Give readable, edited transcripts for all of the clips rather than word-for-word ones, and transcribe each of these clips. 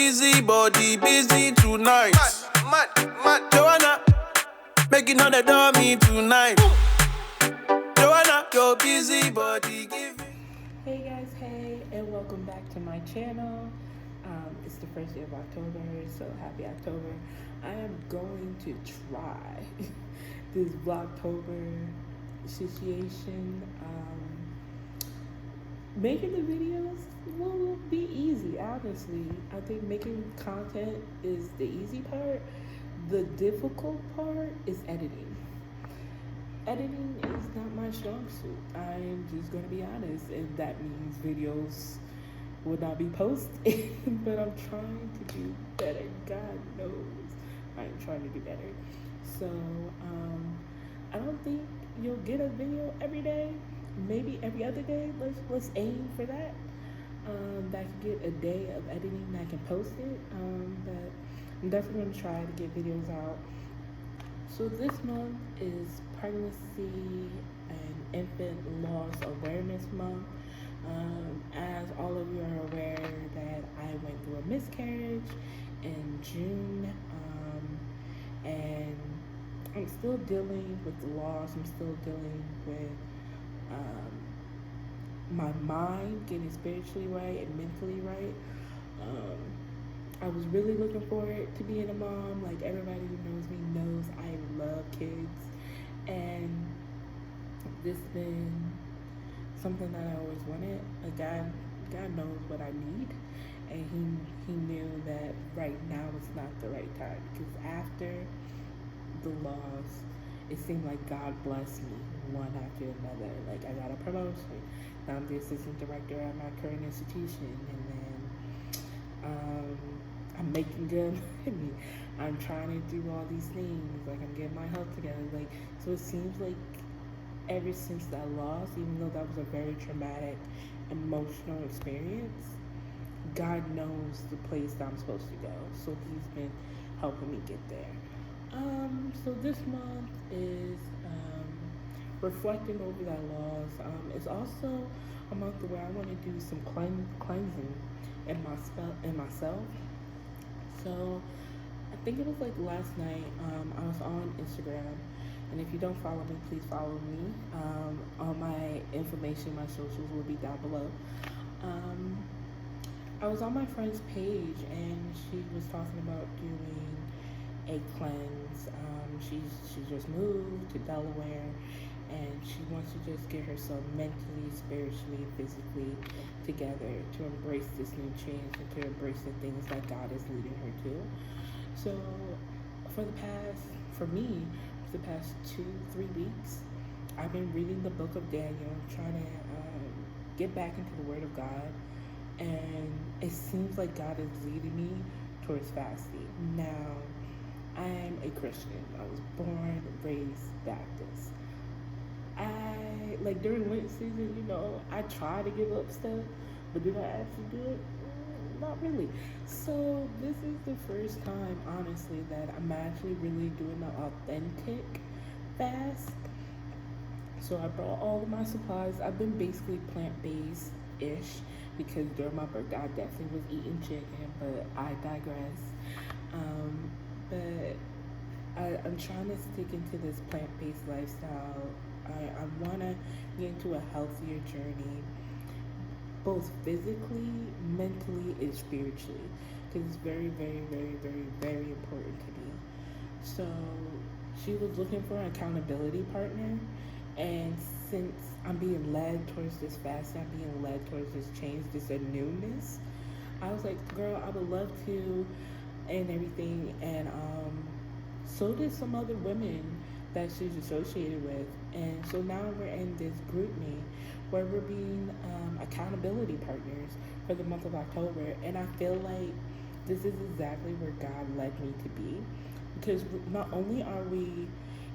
busy body busy tonight. Mad. Joanna, making all the dummy tonight. Joanna, your busy body giving. Hey guys, hey, and welcome back to my channel. It's the first day of October, so happy October. I am going to try this Vlogtober situation. Making the videos will be easy, honestly. I think making content is the easy part. The difficult part is editing. Editing is not my strong suit. I'm just going to be honest, and that means videos will not be posted, but I'm trying to do better. God knows I'm trying to do better. So, I don't think you'll get a video every day. Maybe every other day. Let's aim for that. That I can get a day of editing that I can post it. But I'm definitely going to try to get videos out. So this month is Pregnancy and Infant Loss Awareness Month. As all of you are aware that I went through a miscarriage in June, and I'm still dealing with the loss. I'm still dealing with my mind getting spiritually right and mentally right. I was really looking forward to being a mom. Like, everybody who knows me knows I love kids, and this has been something that I always wanted. Like, God knows what I need, and he knew that right now is not the right time, because after the loss, it seemed like God blessed me one after another. Like, I got a promotion. Now I'm the assistant director at my current institution, and then I'm making good money. I'm trying to do all these things. Like, I'm getting my health together. Like, so it seems like ever since that loss, even though that was a very traumatic, emotional experience, God knows the place that I'm supposed to go. So he's been helping me get there. So this month is reflecting over that loss. It's also a month where I want to do some cleansing in myself. So I think it was like last night. I was on Instagram, and if you don't follow me, please follow me. All my information, my socials will be down below. I was on my friend's page, and she was talking about doing a cleanse. She just moved to Delaware, and she wants to just get herself mentally, spiritually, physically together to embrace this new change and to embrace the things that God is leading her to. So for the past 2-3 weeks, I've been reading the book of Daniel, trying to get back into the Word of God, and it seems like God is leading me towards fasting. Now, I am a Christian. I was born, raised Baptist. Like, during Lent season, I try to give up stuff, but did I actually do it? Not really. So this is the first time, honestly, that I'm actually really doing the authentic fast. So I brought all of my supplies. I've been basically plant-based-ish, because during my birthday I definitely was eating chicken, but I digress. But I'm trying to stick into this plant-based lifestyle. I want to get into a healthier journey, both physically, mentally, and spiritually, because it's very, very, very, very, very important to me. So she was looking for an accountability partner, and since I'm being led towards this fast, I'm being led towards this change, this newness, I was like, girl, I would love to, and everything. And so did some other women that she's associated with. And so now we're in this group me where we're being accountability partners for the month of October. And I feel like this is exactly where God led me to be, because not only are we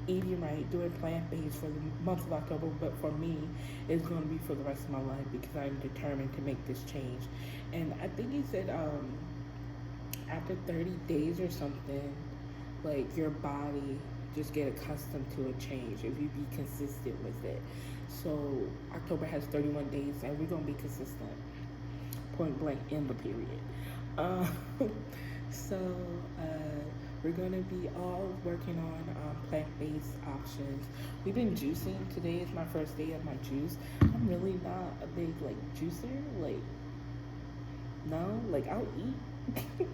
eating right, doing plant-based for the month of October, but for me, it's going to be for the rest of my life, because I'm determined to make this change. And I think he said after 30 days or something, like, your body just get accustomed to a change if you be consistent with it. So October has 31 days, and we're going to be consistent, point blank, in the period. Um, so we're gonna be all working on plant-based options. We've been juicing. Today is my first day of my juice. I'm really not a big like juicer. Like no, like I'll eat.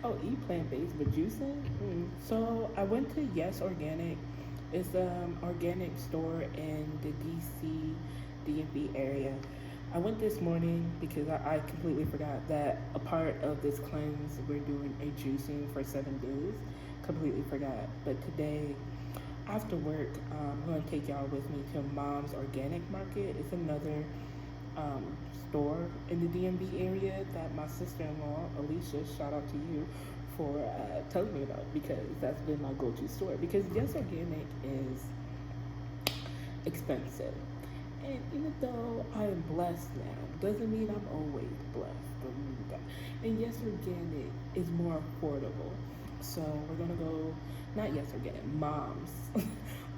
I'll eat plant-based, but juicing. So I went to Yes Organic. It's organic store in the DC DMV area. I went this morning because I completely forgot that a part of this cleanse we're doing a juicing for 7 days. Completely forgot. But today, after work, I'm going to take y'all with me to Mom's Organic Market. It's another um, store in the DMV area that my sister-in-law, Alicia, shout out to you for telling me about, because that's been my go-to store. Because Yes Organic is expensive. And even though I am blessed now, doesn't mean I'm always blessed. And Yes Organic is more affordable. So we're gonna go, not Yes Organic, Mom's.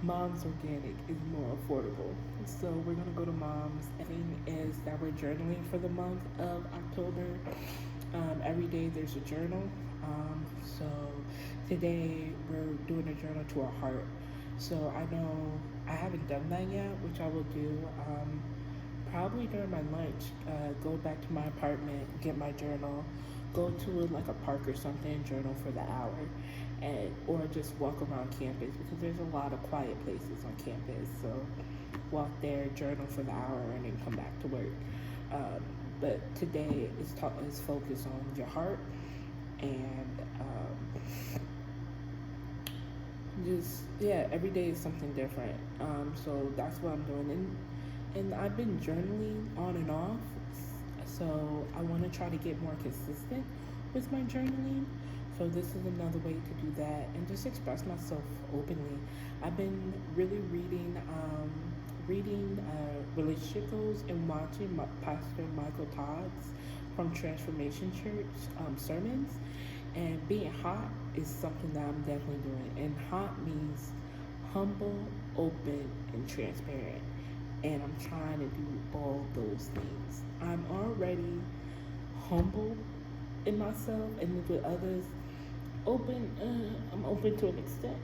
Mom's Organic is more affordable. So we're gonna go to Mom's. The thing is that we're journaling for the month of October. Every day there's a journal. So today we're doing a journal to our heart. So I know I haven't done that yet, which I will do probably during my lunch. Go back to my apartment, get my journal, go to like a park or something, journal for the hour, and or just walk around campus because there's a lot of quiet places on campus. So walk there, journal for the hour, and then come back to work. But today is focused on your heart and just every day is something different. So that's what I'm doing, and I've been journaling on and off. So I want to try to get more consistent with my journaling. So this is another way to do that and just express myself openly. I've been really reading relationship goals and watching Pastor Michael Todd's from Transformation Church sermons. And being hot is something that I'm definitely doing. And hot means humble, open, and transparent. And I'm trying to do all those things. I'm already humble in myself and with others. Open, I'm open to an extent.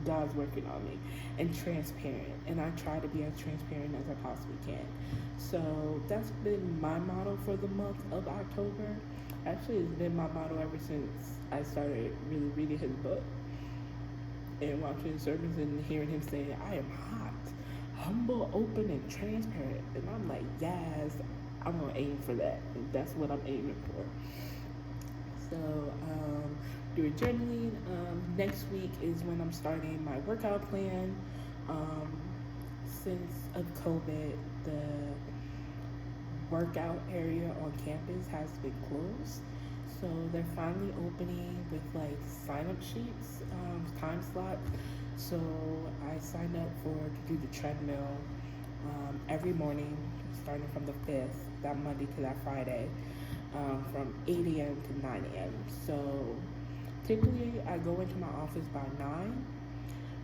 God's working on me. And transparent. And I try to be as transparent as I possibly can. So that's been my motto for the month of October. Actually, it's been my motto ever since I started really reading his book and watching his sermons and hearing him say, I am hot, humble, open, and transparent. And I'm like, yes, I'm going to aim for that. And that's what I'm aiming for. So, doing journaling. Next week is when I'm starting my workout plan. Since of COVID, the workout area on campus has been closed, so they're finally opening with like sign-up sheets, time slots. So I signed up to do the treadmill every morning, starting from the 5th, that Monday to that Friday, from 8 a.m. to 9 a.m. So typically I go into my office by 9,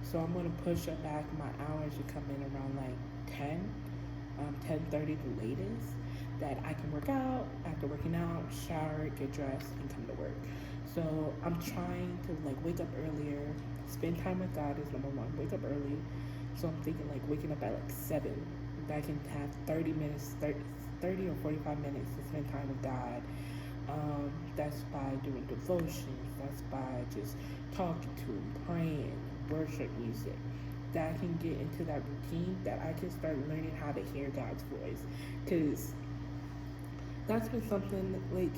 so I'm going to push up back my hours to come in around like 10:30 the latest, that I can work out. After working out, shower, get dressed, and come to work. So I'm trying to like wake up earlier. Spend time with God is number one. Wake up early. So I'm thinking like waking up at like 7. That I can have 30 or 45 minutes to spend time with God. That's by doing devotions. That's by just talking to Him, praying, worship music. That I can get into that routine, that I can start learning how to hear God's voice. Because that's been something, like,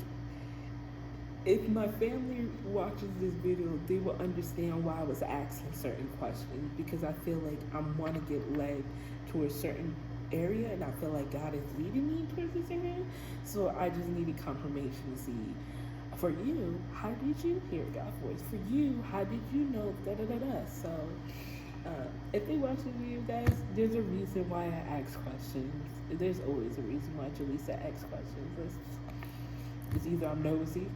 if my family watches this video, they will understand why I was asking certain questions, because I feel like I want to get led to a certain area, and I feel like God is leading me towards this area. So I just needed confirmation to see, for you, how did you hear God's voice? For you, how did you know da-da-da-da? So if they watch this video, guys, there's a reason why I ask questions. There's always a reason why Jaleesa asks questions. It's either I'm nosy.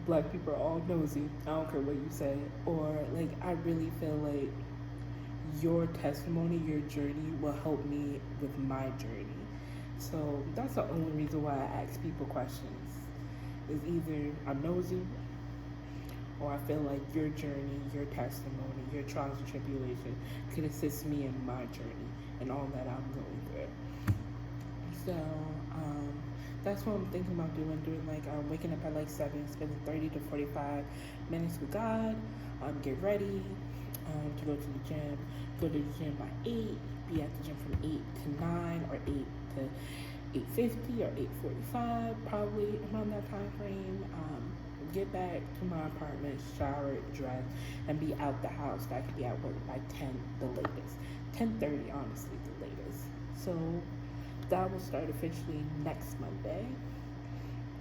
Black people are all nosy. I don't care what you say. Or, like, I really feel like your testimony, your journey will help me with my journey. So that's the only reason why I ask people questions. is either I'm nosy, or I feel like your journey, your testimony, your trials and tribulation could assist me in my journey and all that I'm going through. So that's what I'm thinking about doing like waking up at like 7, spending 30 to 45 minutes with God, get ready to go to the gym, go to the gym by 8, be at the gym from 8 to 9 or 8 to 8:50 or 8:45, probably around that time frame. Get back to my apartment, shower, dress, and be out the house. I could be at work by 10, the latest. 10:30, honestly, the latest. So that will start officially next Monday.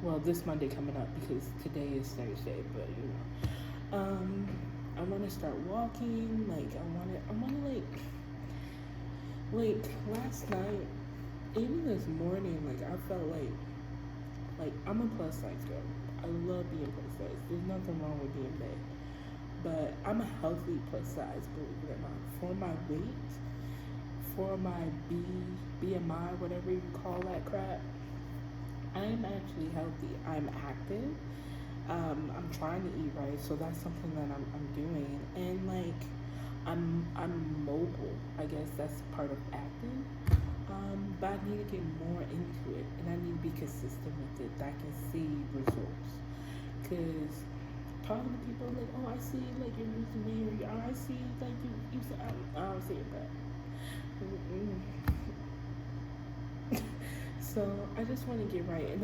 Well, this Monday coming up because today is Thursday, but I want to start walking. Like I want to like last night, even this morning, like I felt like I'm a plus size girl. I love being plus size. There's nothing wrong with being big. But I'm a healthy plus size, believe it or not. For my weight, for my BMI, whatever you call that crap, I'm actually healthy. I'm active. I'm trying to eat right, so that's something that I'm doing. And like I'm mobile. I guess that's part of acting. But I need to get more into it, and I need to be consistent with it, that I can see results. Because talking to people like, oh, I see like you're losing weight, or I see like you I don't see it, but so I just want to get right, and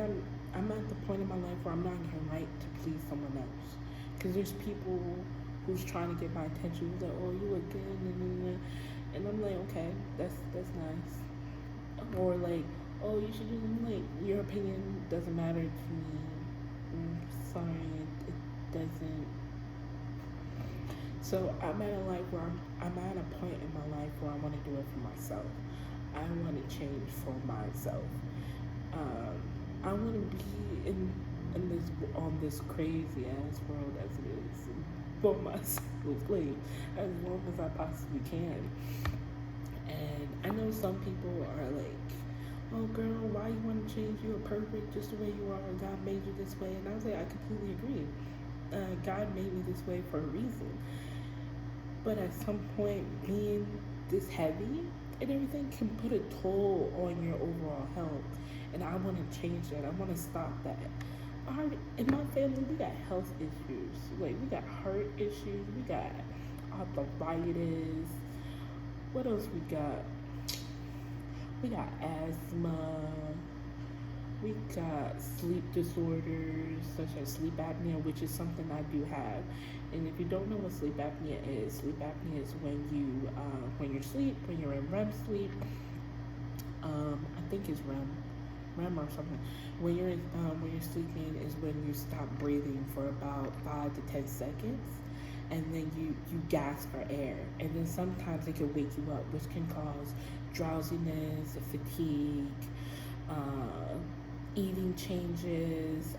I'm at the point in my life where I'm not getting right to please someone else. Because there's people who's trying to get my attention, who's like, oh, you look good, and I'm like, okay, that's nice. Or like, oh, you should just like, your opinion doesn't matter to me. Sorry, it doesn't. So I'm at a life where I'm at a point in my life where I want to do it for myself. I want to change for myself. I want to be in this crazy ass world as it is for myself, like as long as I possibly can. And I know some people are like, oh girl, why you want to change? You're perfect just the way you are. God made you this way. And I was like, I completely agree. God made me this way for a reason. But at some point, being this heavy and everything can put a toll on your overall health. And I want to change that. I want to stop that. In my family, we got health issues. Like, we got heart issues. We got arthritis. What else we got? We got asthma. We got sleep disorders such as sleep apnea, which is something I do have. And if you don't know what sleep apnea is when you're asleep, when you're in REM sleep. I think it's REM or something. When you're sleeping is when you stop breathing for about 5 to 10 seconds. And then you gasp for air, and then sometimes it can wake you up, which can cause drowsiness, fatigue, eating changes,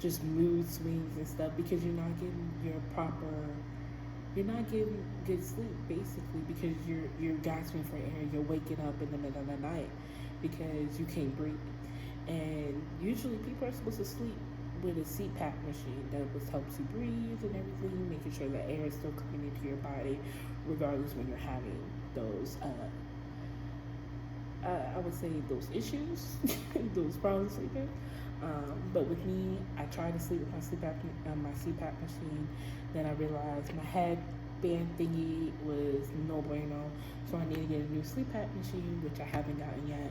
just mood swings and stuff, because you're not getting good sleep, basically, because you're gasping for air, you're waking up in the middle of the night because you can't breathe. And usually people are supposed to sleep with a CPAP machine that helps you breathe and everything, making sure the air is still coming into your body, regardless when you're having those, I would say those issues, those problems sleeping. But with me, I tried to sleep with my CPAP machine. Then I realized my headband thingy was no bueno, so I need to get a new CPAP machine, which I haven't gotten yet.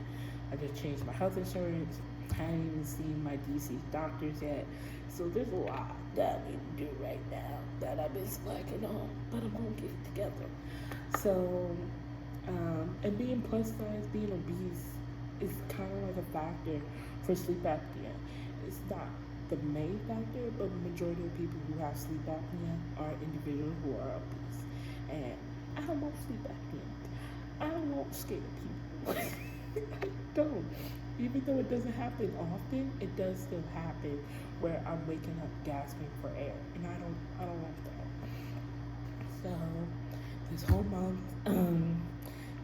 I just changed my health insurance. I haven't even seen my DC doctors yet. So there's a lot that I need to do right now that I've been slacking on, but I'm going to get it together. So, and being plus size, being obese is kind of like a factor for sleep apnea. It's not the main factor, but the majority of people who have sleep apnea are individuals who are obese. And I don't want sleep apnea. I don't want scared people. I don't. Even though it doesn't happen often, it does still happen where I'm waking up gasping for air, and I don't want that. So this whole month,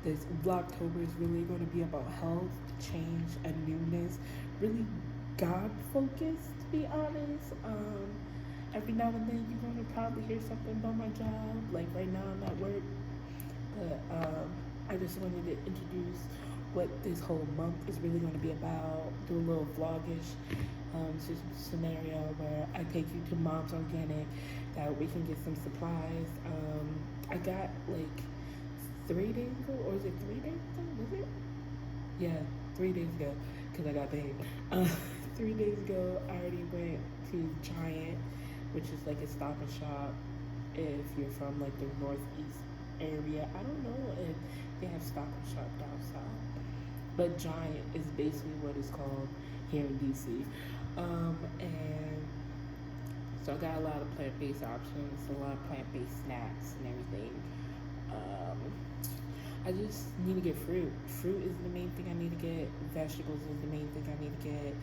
this Vlogtober is really going to be about health, change, and newness. Really God focused, to be honest. Every now and then you're going to probably hear something about my job. Like right now I'm at work. But I just wanted to introduce what this whole month is really going to be about. Do a little vlogish scenario where I take you to Mom's Organic that we can get some supplies. I got like 3 days ago, or is it 3 days ago? Was it? Yeah, 3 days ago, because I got paid. 3 days ago, I already went to Giant, which is like a Stop and Shop if you're from like the Northeast area. I don't know if they have Stop and Shop down south, but Giant is basically what it's called here in DC. And so I got a lot of plant-based options, a lot of plant-based snacks and everything. I just need to get fruit. Fruit is the main thing I need to get. Vegetables is the main thing I need to get.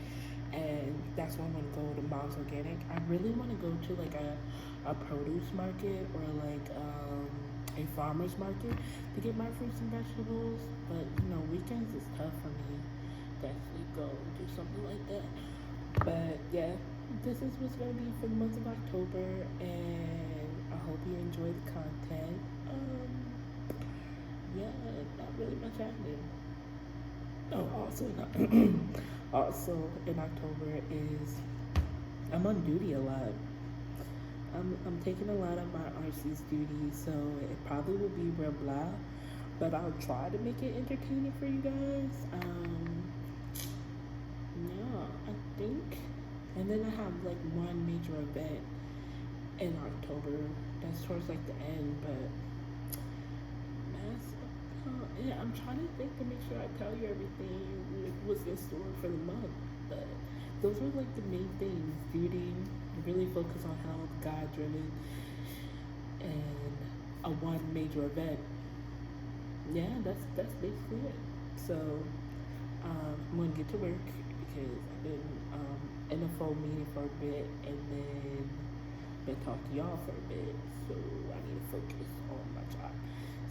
And that's why I'm going to go to Mom's Organic. I really want to go to like a produce market or like a farmer's market to get my fruits and vegetables. But, you know, weekends is tough for me to actually go do something like that. But, yeah, this is what's going to be for the month of October. And I hope you enjoy the content. Yeah, not really much happening. Oh, also in October is I'm on duty a lot. I'm taking a lot of my RC's duties, so it probably will be real blah, but I'll try to make it entertaining for you guys. Yeah, I think, and then I have like one major event in October. That's towards like the end, but yeah, I'm trying to think to make sure I tell you everything what's in store for the month. But those are like the main things. Duty, really focus on health, God driven, and a one major event. Yeah, that's basically it. So I'm gonna get to work because I've been in a full meeting for a bit and then been talking to y'all for a bit. So I need to focus on my job.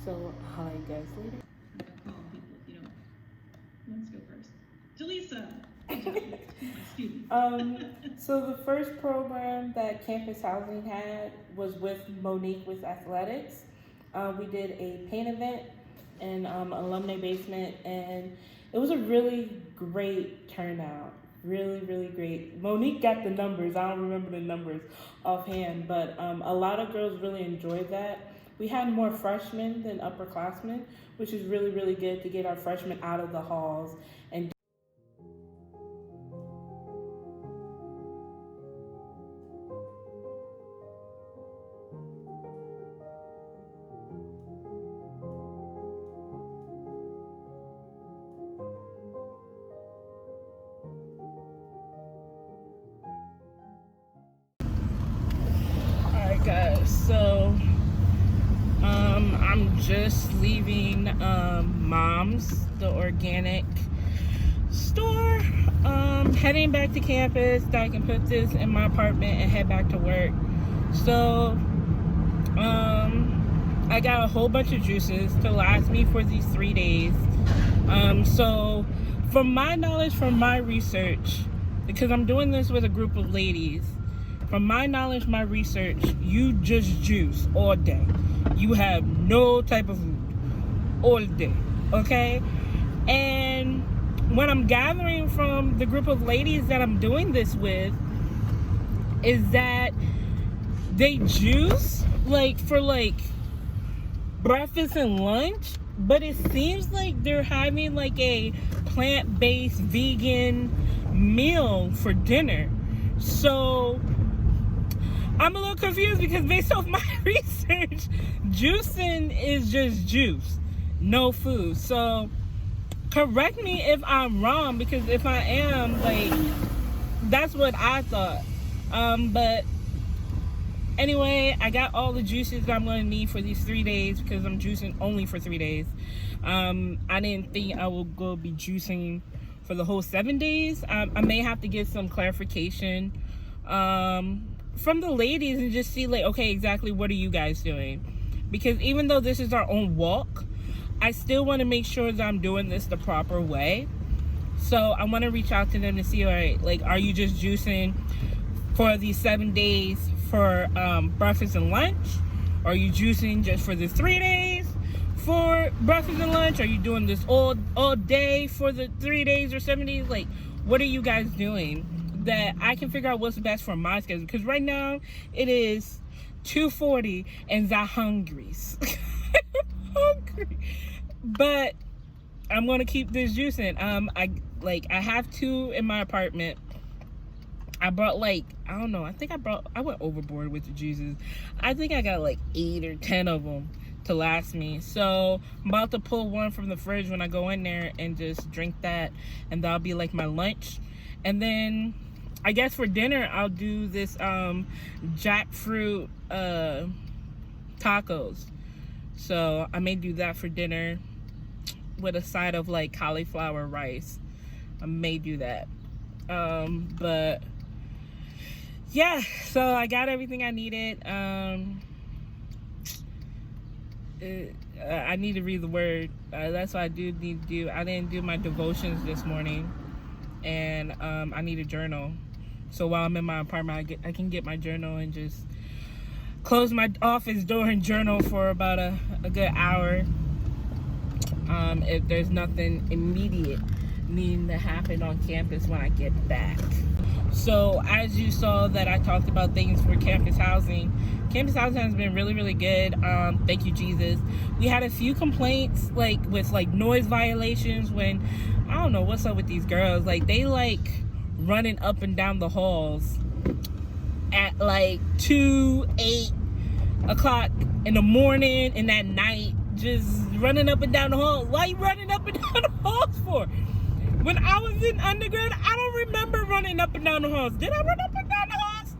So I'll see you guys later. Call people, you know. Let's go first. Jaleesa. Excuse me. So the first program that Campus Housing had was with Monique with athletics. We did a paint event in alumni basement, and it was a really great turnout. Really, really great. Monique got the numbers. I don't remember the numbers offhand, but a lot of girls really enjoyed that. We had more freshmen than upperclassmen, which is really, really good to get our freshmen out of the halls and Alright guys, so I'm just leaving Mom's, the organic store, heading back to campus so I can put this in my apartment and head back to work. So I got a whole bunch of juices to last me for these 3 days. So from my knowledge, from my research, because I'm doing this with a group of ladies, from my knowledge, my research, you just juice all day. You have no type of food all day, okay? And what I'm gathering from the group of ladies that I'm doing this with is that they juice like for like breakfast and lunch, but it seems like they're having like a plant-based vegan meal for dinner. So I'm a little confused because based off my research, juicing is just juice, no food. So correct me if I'm wrong, because if I am, like, that's what I thought. But anyway, I got all the juices that I'm going to need for these 3 days because I'm juicing only for 3 days. I didn't think I would go be juicing for the whole 7 days. I may have to get some clarification from the ladies and just see like, okay, exactly what are you guys doing? Because even though this is our own walk, I still want to make sure that I'm doing this the proper way. So I want to reach out to them to see, all right, like, are you just juicing for these 7 days for breakfast and lunch? Are you juicing just for the 3 days for breakfast and lunch? Are you doing this all day for the 3 days or 7 days? Like, what are you guys doing that I can figure out what's best for my schedule? Because right now it is 2:40 and I'm hungry. But I'm gonna keep this juicing. I have 2 in my apartment. I brought, like, I don't know, I went overboard with the juices. I think I got like 8 or 10 of them to last me. So I'm about to pull one from the fridge when I go in there and just drink that, and that'll be like my lunch. And then I guess for dinner I'll do this jackfruit tacos. So I may do that for dinner with a side of like cauliflower rice. I may do that. But yeah, so I got everything I needed. I need to read the word. That's what I do need to do. I didn't do my devotions this morning, and I need a journal. So while I'm in my apartment, I can get my journal and just close my office door and journal for about a good hour. If there's nothing immediate needing to happen on campus when I get back. So as you saw that I talked about things for campus housing. Campus housing has been really, really good. Thank you, Jesus. We had a few complaints, like with like noise violations when, I don't know what's up with these girls. Like they like running up and down the halls at like 2, 8 o'clock in the morning and at night, just running up and down the halls. Why are you running up and down the halls for? When I was in undergrad, I don't remember running up and down the halls. Did I run up and down the halls?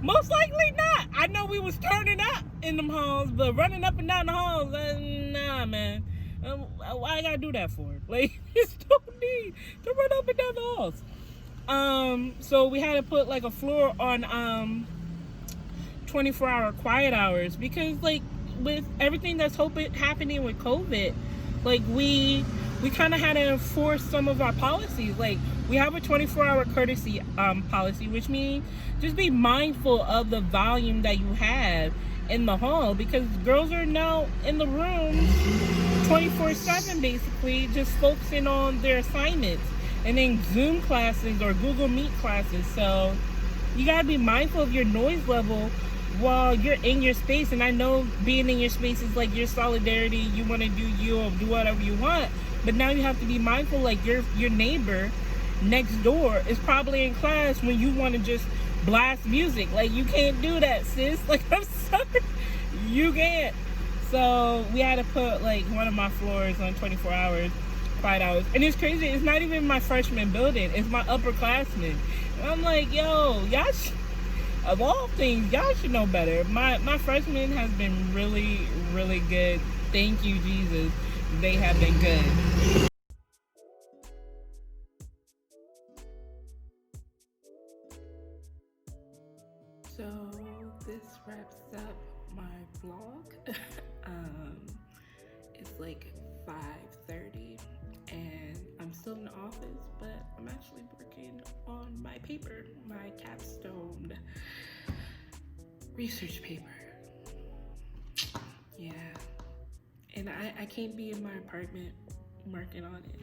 Most likely not. I know we was turning up in them halls, but running up and down the halls, nah, man. Why I gotta do that for? Like, just don't need to run up and down the halls. So we had to put like a floor on 24-hour quiet hours because, like, with everything that's happening with COVID, like we kind of had to enforce some of our policies. Like we have a 24-hour courtesy policy, which means just be mindful of the volume that you have in the hall, because girls are now in the rooms 24/7 basically, just focusing on their assignments and then Zoom classes or Google Meet classes. So you gotta be mindful of your noise level while you're in your space. And I know being in your space is like your solidarity, you want to do you or do whatever you want, but now you have to be mindful, like your neighbor next door is probably in class when you want to just blast music. Like you can't do that, sis. Like I'm sorry, you can't. So we had to put like one of my floors on 24 hours, 5 hours. And it's crazy, it's not even my freshman building, it's my upperclassmen. And I'm like, yo, y'all of all things, y'all should know better. My freshmen has been really, really good. Thank you, Jesus. They have been good. So this wraps up my vlog. It's like 5:30 and I'm still in the office, but I'm actually working on my paper, my capstone research paper. Yeah, and I can't be in my apartment working on it.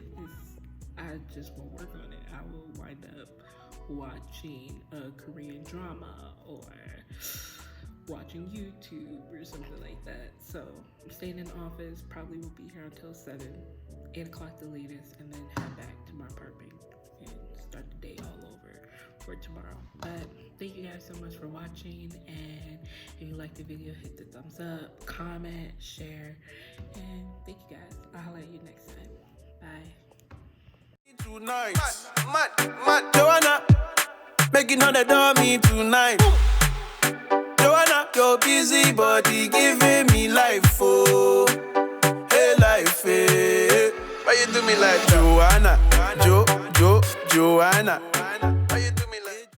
I just won't work on it. I will wind up watching a Korean drama or watching YouTube or something like that. So I'm staying in the office, probably will be here until 8 o'clock the latest, and then head back to my apartment and start the day all over for tomorrow. But thank you guys so much for watching, and if you like the video, hit the thumbs up, comment, share, and thank you guys. I'll holler at you next time. Bye. Tonight, mad, Joanna, making on the dummy tonight. Joanna, your busy body giving me life, oh, hey life, hey. Why you do me like Joanna, Joanna?